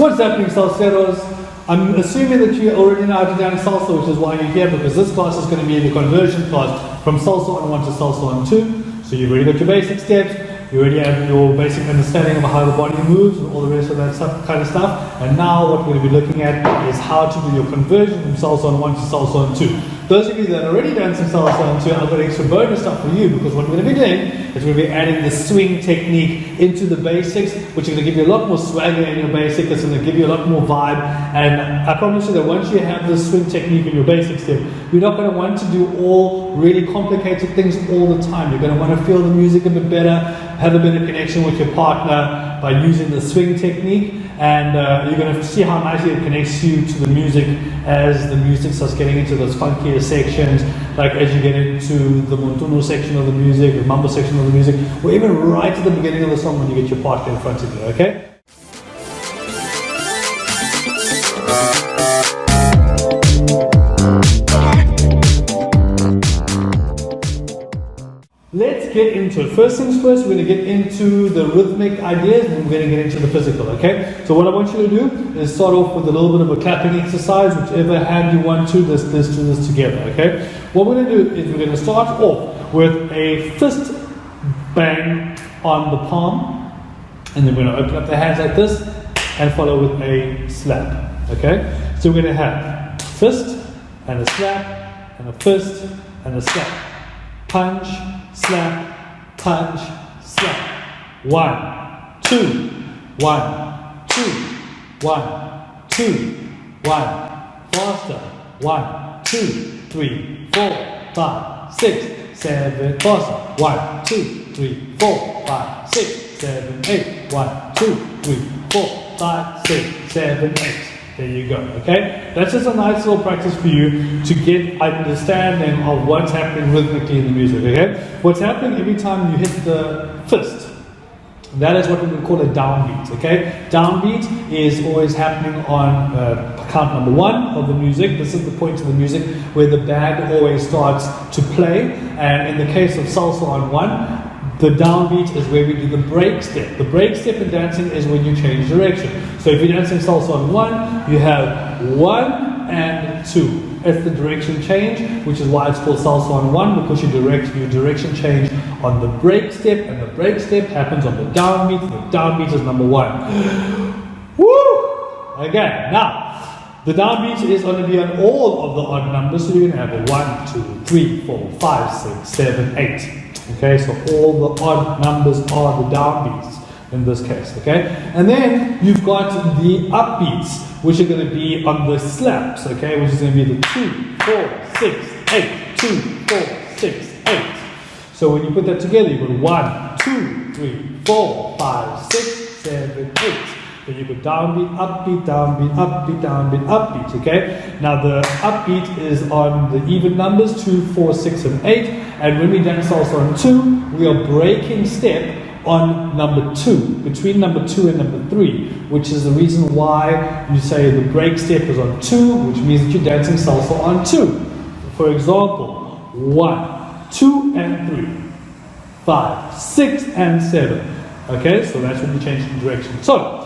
What's happening, salseros? I'm assuming that you already know how to dance salsa, which is why you're here, because this class is going to be the conversion class from Salsa On1 to Salsa On2. So you've already got your basic steps, you already have your basic understanding of how the body moves and all the rest of that kind of stuff. And now what we're going to be looking at is how to do your conversion from Salsa On1 to Salsa On2. Those of you that are already dancing Salsa On2, I've got extra bonus stuff for you, because what we're going to be doing is we're going to be adding the swing technique into the basics, which is going to give you a lot more swagger in your basic. It's going to give you a lot more vibe. And I promise you that once you have the swing technique in your basic step, you're not going to want to do all really complicated things all the time. You're going to want to feel the music a bit better, have a better connection with your partner by using the swing technique, and you're going to see how nicely it connects you to the music as the music starts getting into those funkier sections, like as you get into the montuno section of the music, the mambo section of the music, or even right at the beginning of the song when you get your partner in front of you, okay? Let's get into it. First things first, we're going to get into the rhythmic ideas, and then we're going to get into the physical, okay? So what I want you to do is start off with a little bit of a clapping exercise, whichever hand you want to. Let's do this together, okay? What we're going to do is we're going to start off with a fist bang on the palm, and then we're going to open up the hands like this and follow with a slap, okay? So we're going to have fist and a slap and a fist and a slap. Punch, slap, punch, slap. 1, 2, 1, 2, 1, 2, 1. Faster. 1, 2, 3, 4, 5, 6, 7. Faster. 1, 2, 3, 4, 5, 6, 7, 8. 1, 2, 3, 4, 5, 6, 7, 8. There you go, okay? That's just a nice little practice for you to get an understanding of what's happening rhythmically in the music, okay? What's happening every time you hit the fist, that is what we would call a downbeat, okay? Downbeat is always happening on count number 1 of the music. This is the point of the music where the band always starts to play, and in the case of Salsa On1, the downbeat is where we do the break step. The break step in dancing is when you change direction. So if you're dancing Salsa On1, you have 1 and 2. It's the direction change, which is why it's called Salsa On1, because you direction change on the break step, and the break step happens on the downbeat. The downbeat is number 1. Woo! Okay, now, the downbeat is going to be on all of the odd numbers, so you're going to have a 1, 2, 3, 4, 5, 6, 7, 8. Okay, so all the odd numbers are the downbeats in this case, okay? And then you've got the upbeats, which are going to be on the slaps, okay? Which is going to be the 2, 4, 6, 8, 2, 4, 6, 8. So when you put that together, you've got 1, 2, 3, 4, 5, 6, 7, 8. Then you go downbeat, upbeat, downbeat, upbeat, downbeat, upbeat, okay? Now the upbeat is on the even numbers, 2, 4, 6, and 8. And when we dance Salsa On2, we are breaking step on number 2, between number 2 and number 3, which is the reason why you say the break step is on 2, which means that you're dancing Salsa On2. For example, 1, 2, and 3, 5, 6, and 7. Okay, so that's when you change the direction. So,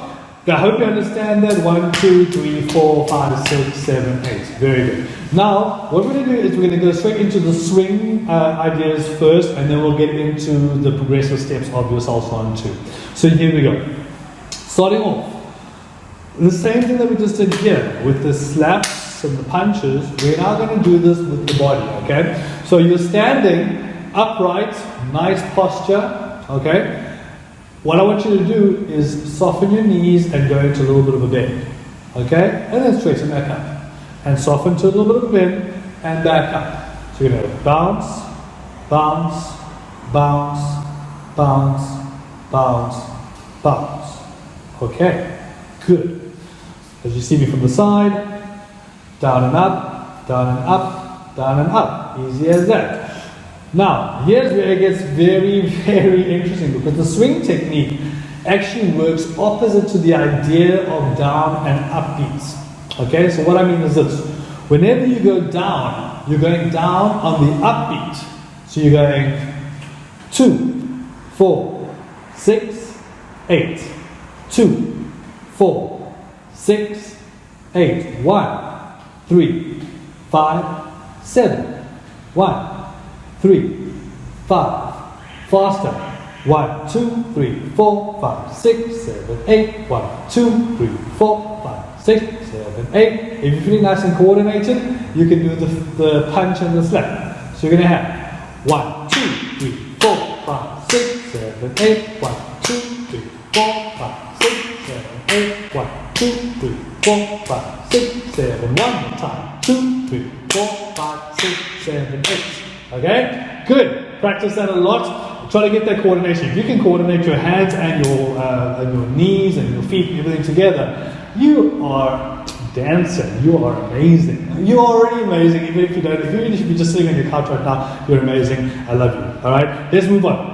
I hope you understand that. 1, 2, 3, 4, 5, 6, 7, 8. Very good. Now, what we're going to do is we're going to go straight into the swing ideas first, and then we'll get into the progressive steps of your Salsa On2. So here we go. Starting off, the same thing that we just did here with the slaps and the punches, we're now going to do this with the body, okay? So you're standing upright, nice posture, okay? What I want you to do is soften your knees and go into a little bit of a bend, okay? And then straighten back up. And soften to a little bit of a bend and back up. So you're going to bounce, bounce, bounce, bounce, bounce, bounce. Okay, good. As you see me from the side, down and up, down and up, down and up. Easy as that. Now, here's where it gets very, very interesting, because the swing technique actually works opposite to the idea of down and up beats. Okay, so what I mean is this. Whenever you go down, you're going down on the upbeat. So you're going 2, 4, 6, 8. 2, 4, 6, 8. 1, 3, 5, 7. 1, 3, 5. Faster. 1, 2, 3, 4, 5, 6, 7, 8. 1, 2, 3, 4, 5, 6, 7, 8. If you're feeling nice and coordinated, you can do the punch and the slap. So you're going to have 1, 2, 3, 4, 5, 6, 7, 8. 1, 2, 3, 4, 5, 6, 7, 8. 1, 2, 3, 4, 5, 6, 7. One more time. 2, 3, 4, 5, 6, 7, 8. Okay? Good. Practice that a lot. Try to get that coordination. If you can coordinate your hands and your knees and your feet and everything together, you are dancing. You are amazing. You are already amazing. Even if you don't, even if you're just sitting on your couch right now, you're amazing. I love you. All right. Let's move on.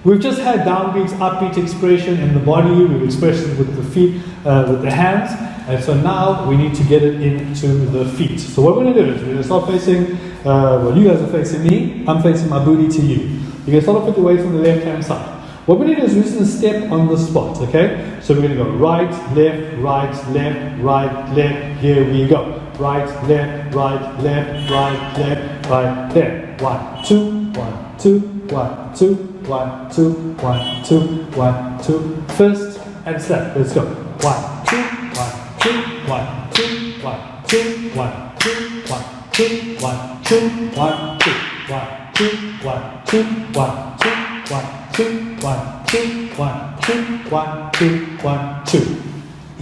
We've just had downbeats, upbeat expression in the body. We've expressed it with the feet, with the hands. And so now we need to get it into the feet. So what we're going to do is we're going to start facing, well, you guys are facing me. I'm facing my booty to you. You can start off with the weight from the left-hand side. What we need to do is we're just going to step on the spot, okay? So we're going to go right, left, right, left, right, left. Here we go. Right, left, right, left, right, left, right, left. 1, 2, 1, 2, 1, 2, 1, 2, 1, 2, 1, 2. First and slap. Let's go. 1, 2, 1, 2, 1, 2, 1, 2, 1, 2, 1, 2, 1, 2, 1, 2, 1. 2, 1, 2, 1, 2, 1, 2, 1, 2, 1, 2, 1, 2, 1, 2.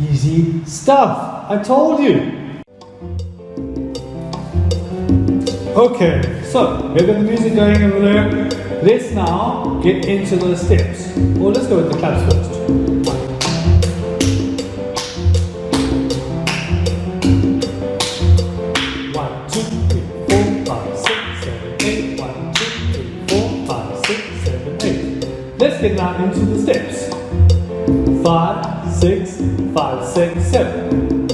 Easy stuff. I told you. Okay, so we've got the music going over there. Let's now get into the steps. Or let's go with the claps first. 1, 2, 3, 4, 5, 6, 7, 8. 1, 2, 3, 4, 5, 6, 7, 8. Let's get now into the steps. 5, 6, 5, 6, 7.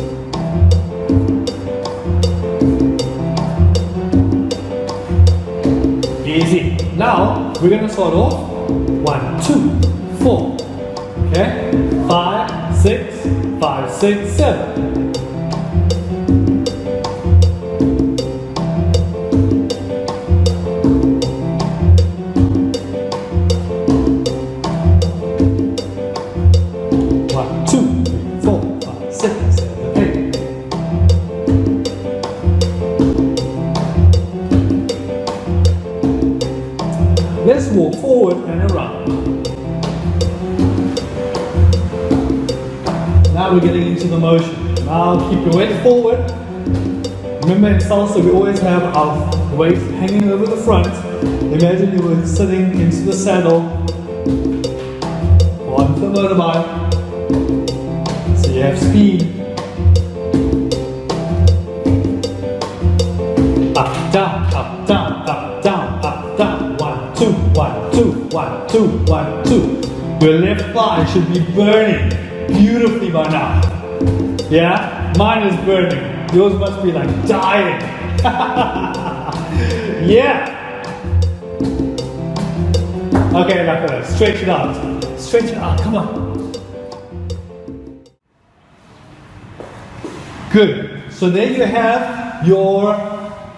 Easy. Now we're going to start off 1, 2, 4. Okay? 5, 6, 5, 6, 7. Let's walk forward and around. Now we're getting into the motion. Now keep your weight forward. Remember in salsa we always have our weight hanging over the front. Imagine you were sitting into the saddle on the motorbike. So you have speed. Up, down, up, down, up, down, up, down. 1, 2, 1, 2, 1, 2, 1, 2. Your left thigh should be burning beautifully by now. Yeah? Mine is burning. Yours must be like dying. Yeah. Okay, like that. Stretch it out. Stretch it out. Come on. Good. So there you have your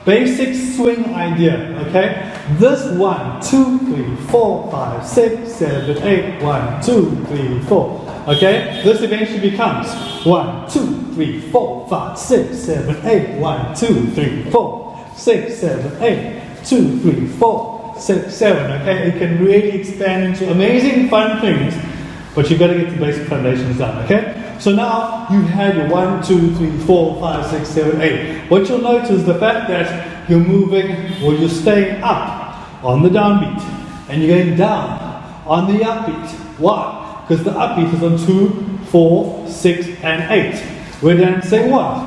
basic swing idea, okay? This 1, 2, 3, 4, 5, 6, 7, 8, 1, 2, 3, 4. Okay? This eventually becomes 1, 2, 3, 4, 5, 6, 7, 8, 1, 2, 3, 4, 6, 7, 8, 2, 3, 4, 6, 7. Okay? It can really expand into amazing fun things, but you've got to get the basic foundations done, okay? So now you've had your 1, 2, 3, 4, 5, 6, 7, 8. What you'll notice is the fact that you're moving or you're staying up on the downbeat and you're going down on the upbeat. Why? Because the upbeat is on 2, 4, 6, and 8. We're dancing what?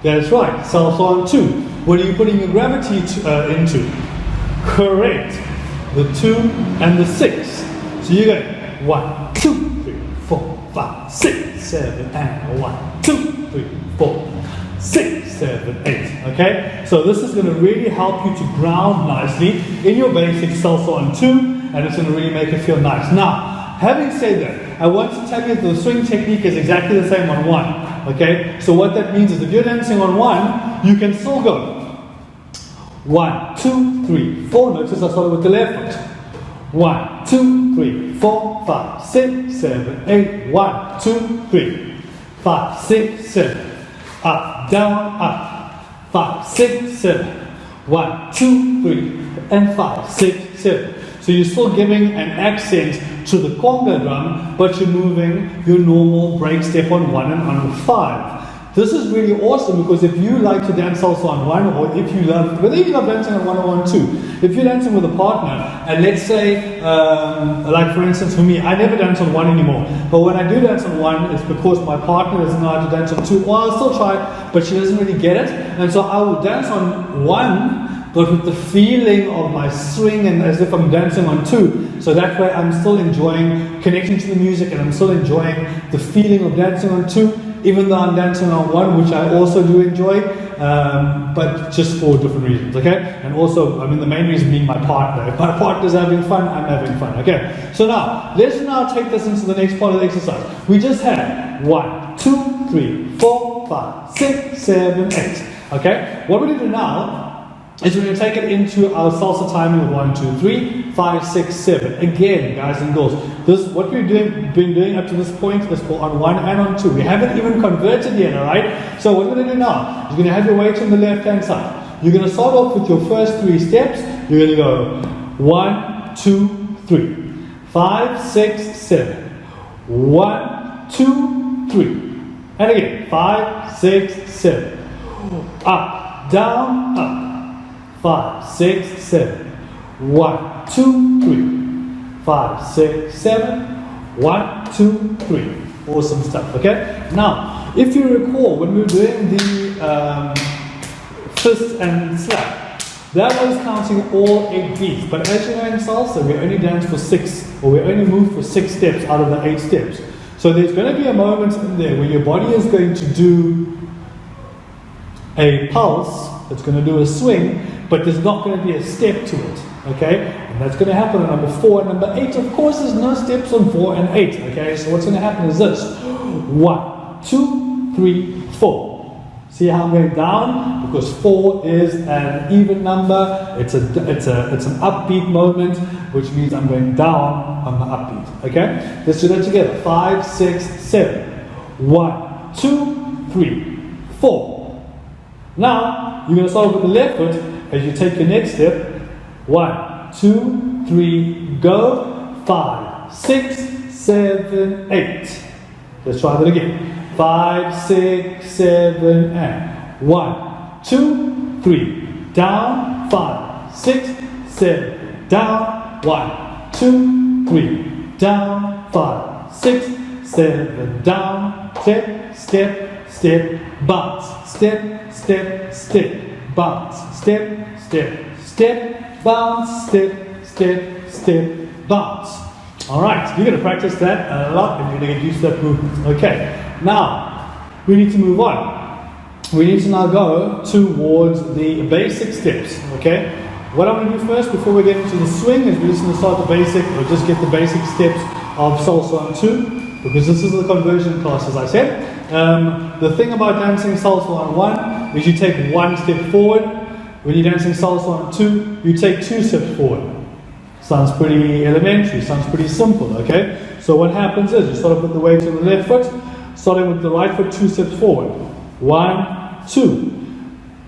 That's right, Salsa on 2. What are you putting your gravity into? Correct. The 2 and the 6. So you're going 1, 2, 3, 4, 5, 6, 7, and 1, 2, 3, 4, 6, 7, 8. Okay? So this is going to really help you to ground nicely in your basic Salsa on 2, and it's going to really make it feel nice. Now, having said that, I want to tell you the swing technique is exactly the same on one. Okay, so what that means is if you're dancing on one, you can still go 1, 2, 3, 4. Notice I started with the left foot. 1, 2, 3, 4, 5, 6, 7, 8. 1, 2, 3, 5, 6, 7. Up, down, up. 5, 6, 7. 1, 2, 3, and 5, 6, 7. So you're still giving an accent to the conga drum, but you're moving your normal break step on 1 and on 5. This is really awesome because if you like to dance salsa on 1, or if you love, whether you love dancing on 1 or on 2, if you're dancing with a partner, and let's say, like for instance for me, I never dance on 1 anymore, but when I do dance on 1, it's because my partner doesn't know how to dance on 2, or I'll still try, but she doesn't really get it, and so I will dance on 1, but with the feeling of my swing and as if I'm dancing on 2. So that way I'm still enjoying connecting to the music and I'm still enjoying the feeling of dancing on 2, even though I'm dancing on 1, which I also do enjoy, but just for different reasons, okay? And also, I mean, the main reason being my partner. If my partner's having fun, I'm having fun, okay? So now, let's now take this into the next part of the exercise. We just had 1, 2, 3, 4, 5, 6, 7, 8, okay? What we're going to do now is we're going to take it into our salsa timing of 1, 2, 3, 5, 6, 7. Again, guys and girls, this what we've been doing up to this point is for on 1 and on 2. We haven't even converted yet, alright? So what we're going to do now is you're going to have your weight on the left hand side. You're going to start off with your first 3 steps. You're going to go 1, 2, 3, 5, 6, 7. 1, 2, 3. And again, 5, 6, 7. Up, down, up. 5, 6, 7. 1, 2, 3. 5, 6, 7. 1, 2, 3. Awesome stuff, okay? Now, if you recall, when we were doing the fist and slap, that was counting all 8 beats. But as you know in salsa, we only dance for 6, or we only move for 6 steps out of the 8 steps. So there's going to be a moment in there where your body is going to do a pulse, it's going to do a swing, but there's not going to be a step to it, okay? And that's going to happen on number 4 and number 8. Of course, there's no steps on 4 and 8, okay? So what's going to happen is this. 1, 2, 3, 4. See how I'm going down? Because 4 is an even number. It's an upbeat moment, which means I'm going down on the upbeat, okay? Let's do that together. 5, 6, 7. 1, 2, 3, 4. Now, you're going to start with the left foot. As you take your next step, 1, 2, 3, go, 5, 6, 7, 8. Let's try that again. 5, 6, 7, and 1, 2, 3, down, 5, 6, 7, down, 1, 2, 3, down, 5, 6, 7, down, step, step, step, bounce, step, step, step. Bounce, step, step, step, bounce, step, step, step, bounce. Alright, you're going to practice that a lot and you're going to get used to that movement. Okay, now we need to move on. We need to now go towards the basic steps. Okay, what I'm going to do first before we get into the swing is we're just going to start the basic, or just get the basic steps of Salsa On 2, because this is the conversion class, as I said. The thing about dancing salsa on 1 is you take 1 step forward. When you're dancing salsa on 2, you take 2 steps forward. Sounds pretty elementary, sounds pretty simple, okay? So what happens is you start off with the weight on the left foot, starting with the right foot 2 steps forward. 1, 2.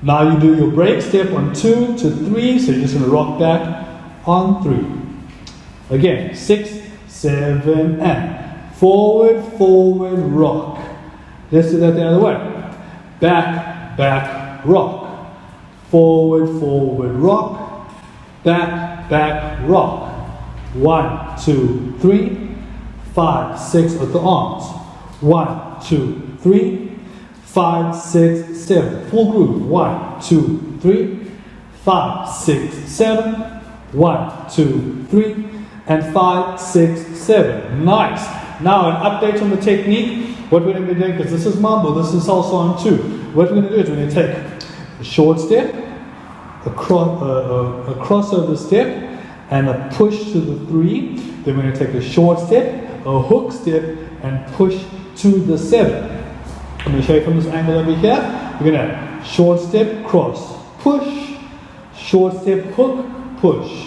Now you do your break step on 2 to 3, so you're just going to rock back on 3. Again, 6, 7, and forward, forward, rock. Let's do that the other way. Back, back, rock. Forward, forward, rock. Back, back, rock. 1, 2, 3, 5, 6 with the arms. 1, 2, 3, 5, 6, 7. Full groove. 1, 2, 3, 5, 6, 7. 1, 2, 3, and 5, 6, 7. Nice. Now an update on the technique. What we're going to be doing, because this is mambo, this is salsa on 2. What we're going to do is we're going to take a short step, a crossover step, and a push to the 3. Then we're going to take a short step, a hook step, and push to the 7. Let me show you from this angle over here. We're going to short step, cross, push, short step, hook, push,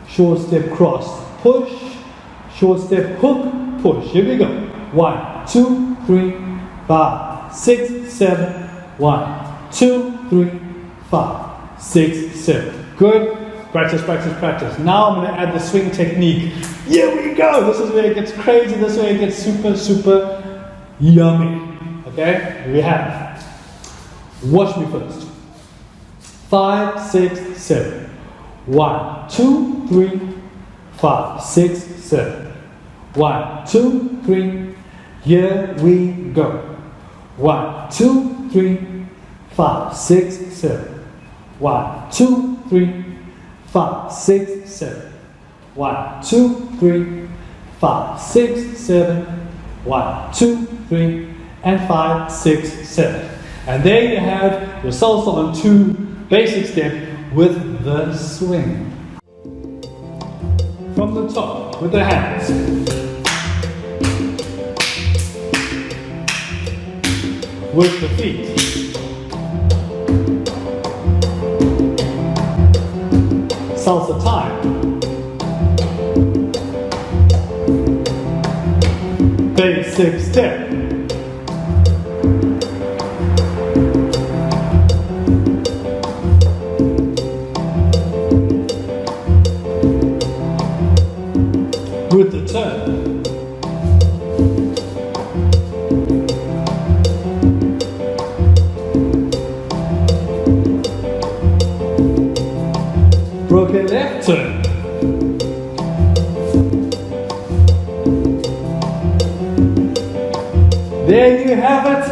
short step, cross, push, short step, hook, push. Here we go. 1, 2, 3, 5, 6, 7. 1, 2, 3, 5, 6, 7. Good. Practice, practice, practice. Now I'm going to add the swing technique. Here we go. This is where it gets crazy. This is where it gets super, super yummy. Okay? Here we have. Watch me first. 5, 6, 7. 1, 2, 3, 5, 6, 7. 1, 2, 3. Here we go. 1, 2, 3, 5, 6, 7. 1, 2, 3, 5, 6, 7. 1, 2, 3, 5, 6, 7. 1, 2, 3, and 5, 6, 7. And there you have your salsa on 2 basic step with the swing. From the top with the hands. With the feet. Salsa time. Basic step. With the turn. Broken left turn. There you have it.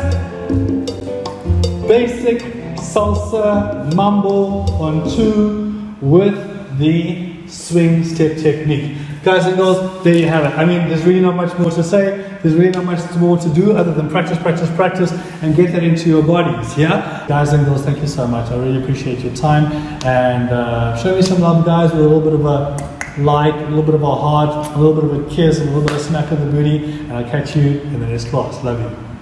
Basic salsa mambo on 2 with the swing step technique. Guys and girls, there you have it. I mean, there's really not much more to say. There's really not much more to do other than practice, practice, practice, and get that into your bodies, yeah? Guys and girls, thank you so much. I really appreciate your time. And show me some love, guys, with a little bit of a like, a little bit of a heart, a little bit of a kiss, and a little bit of a smack of the booty. And I'll catch you in the next class. Love you.